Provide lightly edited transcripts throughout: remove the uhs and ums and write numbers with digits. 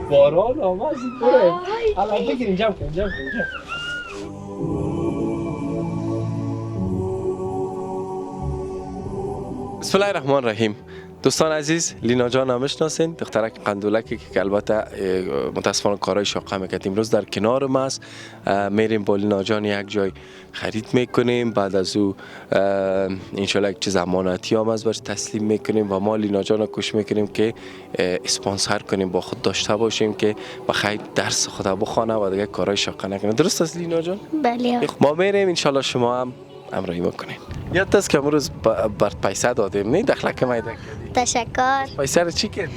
باران آمد بره. الان بگیرین جمع کن جمع کن. بسم الله الرحمن الرحیم. دوستان عزیز، لینا جان هم میشناسین، دخترک قندولکی که البته متاسفانه کارهای شاقه میکرد. امروز در کنار ما است. میریم با لینا جان یک جای خرید میکنیم، بعد از او انشالله یک چیز امانتی هم از برش تسلیم میکنیم و ما لینا جان رو کوشش میکنیم که اسپانسر کنیم، با خود داشته باشیم که بخیر درس خدا بخونه و دیگه کارهای شاقه نکنه. درست است لینا جان؟ بله. ما میریم، انشالله شما هم همراهی میکنین. یاد است که امروز برات پیسه دادیم، نه دخلک میده کردی. تشکر. پیسه رو چی کرد؟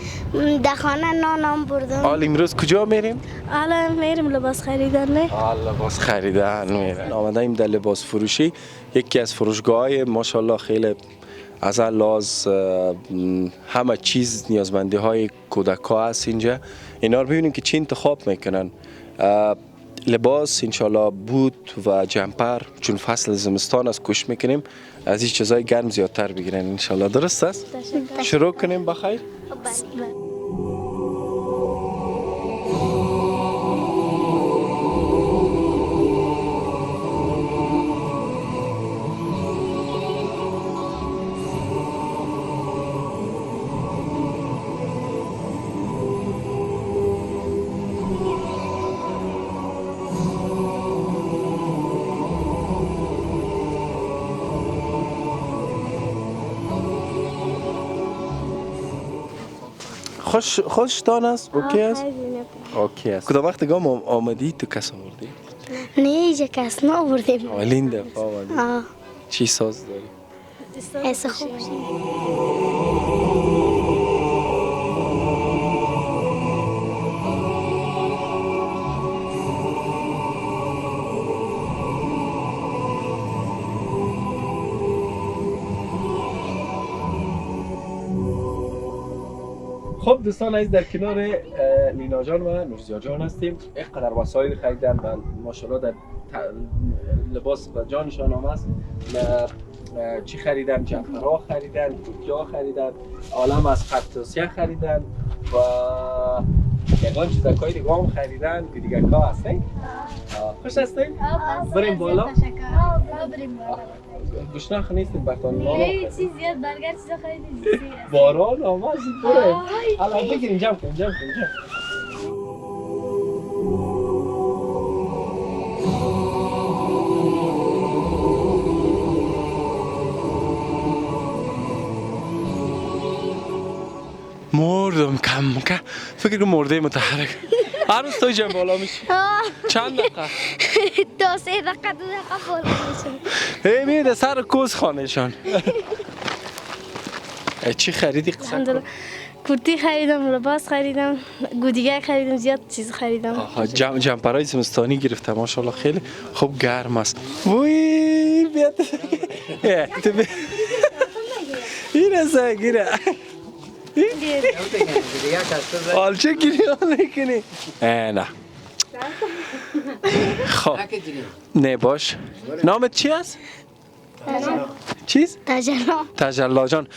در خانه نانم بردم. حالا امروز کجا میریم؟ حالا میریم لباس خریدن. نه لباس خریدن میریم. آمده ایم در لباس فروشی، یکی از فروشگاه‌های ماشاءالله خیلی از لحاظ همه چیز نیازمندی های کودک‌ها هست اینجا. اینا رو ببینیم که چی انتخاب میکنن. لباس انشالله بود و جمپر، چون فصل زمستان است کوشش میکنیم از این چیزای گرم زیادتر بگیرن انشالله. درست است؟ شروع کنیم بخیر. خوشتان است؟ اوکی است؟ اوکی است. کدام وقت گام آمدی تو کس آوردی؟ نه اینجا کس نآوردیم. اولین دفعه آمدی؟ چی ساز داری؟ حس خوب. خب دوستان عزیز، در کنار لینا جان و نورزیا جان هستیم. اینقدر وسایل خریدن و ماشاءالله در لباس و جانشان هم هست. چی خریدن؟ جمپرها خریدن، کوتیا خریدن، عالم از قطاسیه خریدن و یگان چیزکای دیگه هم خریدن که دیگه که هستین. خوش هستین؟ بریم بالا؟ بریم بالا. گشنه نیستیم برتان بالا؟ نه چیز زیاد برگر چیزا خریدیم. باران آمد بره. الان بگیرین جمع کن جمع کن. مردم کم که فکر مرده متحرک. هر روز توی جمع بالا میشی؟ چند دقیقه؟ 2-3 دقیقه 2 دقیقه بالا میشه. میده سر کوز خانهشان. چی خریدی قصه؟ کورتی خریدم، لباس خریدم، گودیگه خریدم، زیاد چیز خریدم. جمپرای زمستانی گرفتم ماشاءالله خیلی خوب گرم است. وی بیاد. این سگیره. آلچه گیری آن نکنی. نه خب نه باش. نامت چی است؟ چیز؟ تجلا جان.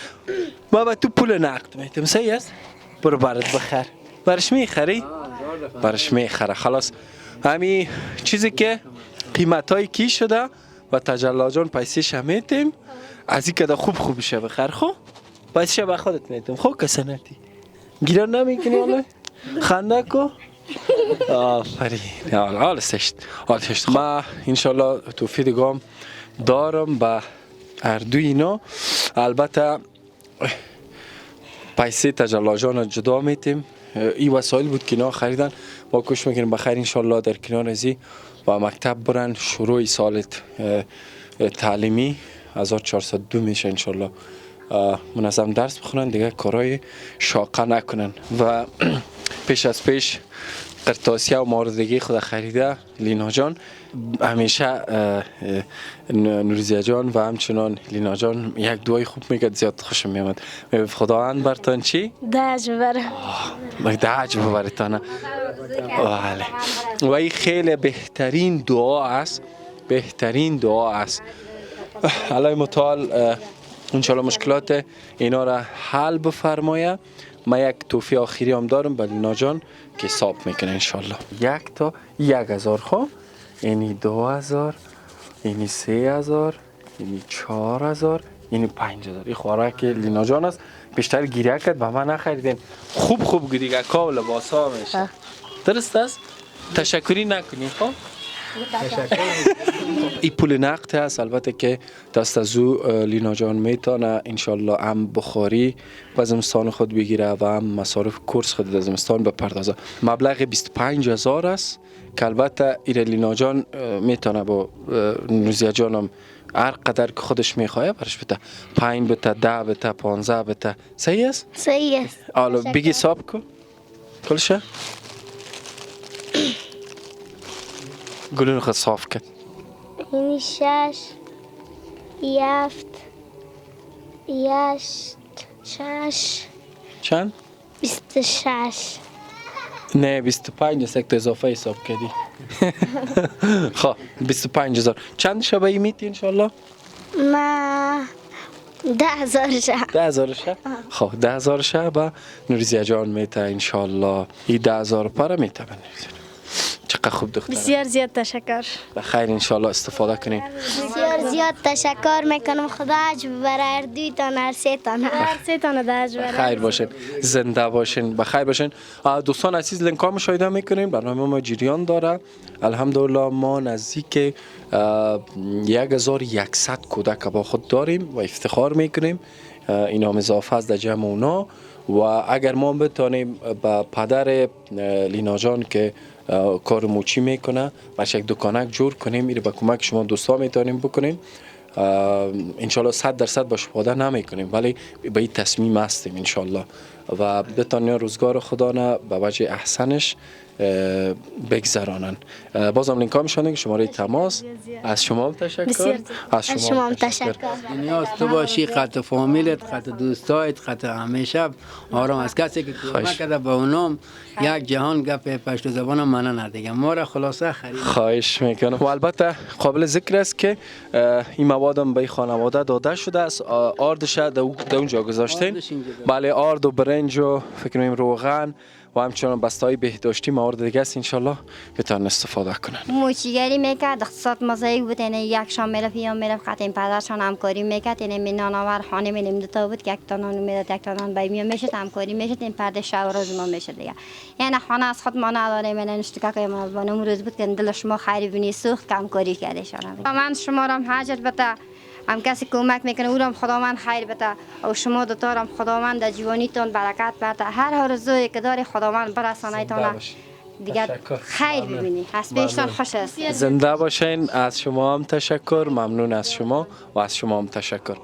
ما به تو پول نقد میتیم، صحیح است؟ برو برات بخر. برش میخری؟ برش میخره. خلاص همین چیزی که قیمتای کی شده و تجلا جان پیسیش هم میتیم، از این که خوب شه بخر. خب پیسیش به خودت میتیم. خب کسنتی گیران نمیکنی حالا خنده کو. آفرین. حالا سشت ما انشالله توفیق دیگم دارم با اردوی اینا. البته پیسه تجلا جان جدا میتیم. این وسایل بود که اینا خریدن. با کوشش میکنیم بخیر انشالله در کنار ازی با مکتب برن. شروع سال تعلیمی 1402 میشه انشالله منظم درس بخونن، دیگه کارهای شاقه نکنن و پیش از پیش قرطاسیه و ماردگی خود خریده لینا جان. همیشه نورزیا جان و همچنان لینا جان یک دعای خوب میگه، زیاد خوشم میامد. خداوند برتان چی؟ دهج ببره. دهج ببرتانه. و این خیلی بهترین دعا است، بهترین دعا است. الله متعال انشالله مشکلات اینا را حل بفرمایه من یک توفی آخری هم دارم به لینا جان که حساب میکنه انشالله. یک تا 1000 خب، اینی 2000، اینی 3000، اینی 4000، اینی 5000. این خوراک لینا جان است. بیشتر گیره کرد به من نخریدین. خوب گیره کا و لباس ها میشه. درست است؟ تشکری نکنی خب؟ این پول نقد است، البته که دست از او لینا جان میتونه انشالله هم بخاری به زمستان خود بگیره و هم مصارف کورس خود در زمستان بپردازه. مبلغ 25000 است که البته ایره لینا جان میتونه با نوزیه جانم هر قدر که خودش میخواه برش بده. 5 بده، 10 بده، 15 بده. صحیح است؟ صحیح است. حالا بگی حساب کن کلشه گلون خود صاف کرد. اینی 6 7 6 چند؟ 26. نه 25 است، یک تا اضافه حساب کردی. خب 25000 چند شبه ای میتی انشالله؟ ما 10000 شب. 10000 شب؟ خب 10000 شب نوریزیه جان میته انشالله. این 10000 پاره میته بنویسید. چقدر خوب دختره. بسیار زیاد تشکر. بخیر انشالله استفاده کنین. بسیار زیاد تشکر میکنم. خدا اجر ببره هر دویتان، هر سه‌تان. هر سه‌تان ده اجر ببره. بخیر باشین، زنده باشین، بخیر باشین. دوستان عزیز لینک ها مشاهده میکنین. برنامه ما جریان داره. الحمدلله ما نزدیک 1100 کودک با خود داریم و افتخار میکنیم. این هم اضافه است در جمع اونا. و اگر ما بتانیم با پدر لینا جان که کار موچی میکنه باش یک دکانک جور کنیم، این با کمک شما دوستا میتونیم بکنیم. انشالله 100% باش پاده نمی کنیم ولی به این تصمیم هستیم انشالله و بتانیم روزگار خدا نه به وجه احسنش بگذرانن. بازم لینک ها میشونه که شماره تماس. از شما هم تشکر. از شما هم تشکر. نیاز تو باشی، خط فامیلت، خط دوستایت، خط همیشه آرام از کسی که کمک کرده به اونم یک جهان گپ پشت زبانم من ندیگم. ما را خلاصه خرید. خواهش میکنم. و البته قابل ذکر است که این موادم به خانواده داده شده است. آردش در اونجا گذاشتین. بله آرد و برنج و فکر کنم روغن و همچنان بسته‌های بهداشتی موارد دیگه است انشالله بتونن استفاده کنن. موچیگری میکرد اقتصاد مزایق بود. یعنی یک شام میرفت یا میرفت خط این پدرشان همکاری میکرد. یعنی می نانآور خانه می نمیدتا بود که یک تا نان میداد یک تا نان بای میام میشد همکاری میشد. این پرده شب روز ما میشد دیگه. یعنی خانه از خود ما نداریم. یعنی اشتکا که ما بانم روز بود که دل شما خیلی بینی سوخت که همکاری کرده شان. من شما را حاجت بتا هم کسی کمک میکنه او را خداوند خیر بده و شما دوتا را خداوند در جوانیتون برکت بده. هر آرزویی که داری خداوند برسانیتون دیگه خیر ببینی. حسبیشتان خوش است. زنده باشین. از شما هم تشکر. ممنون از شما و از شما هم تشکر.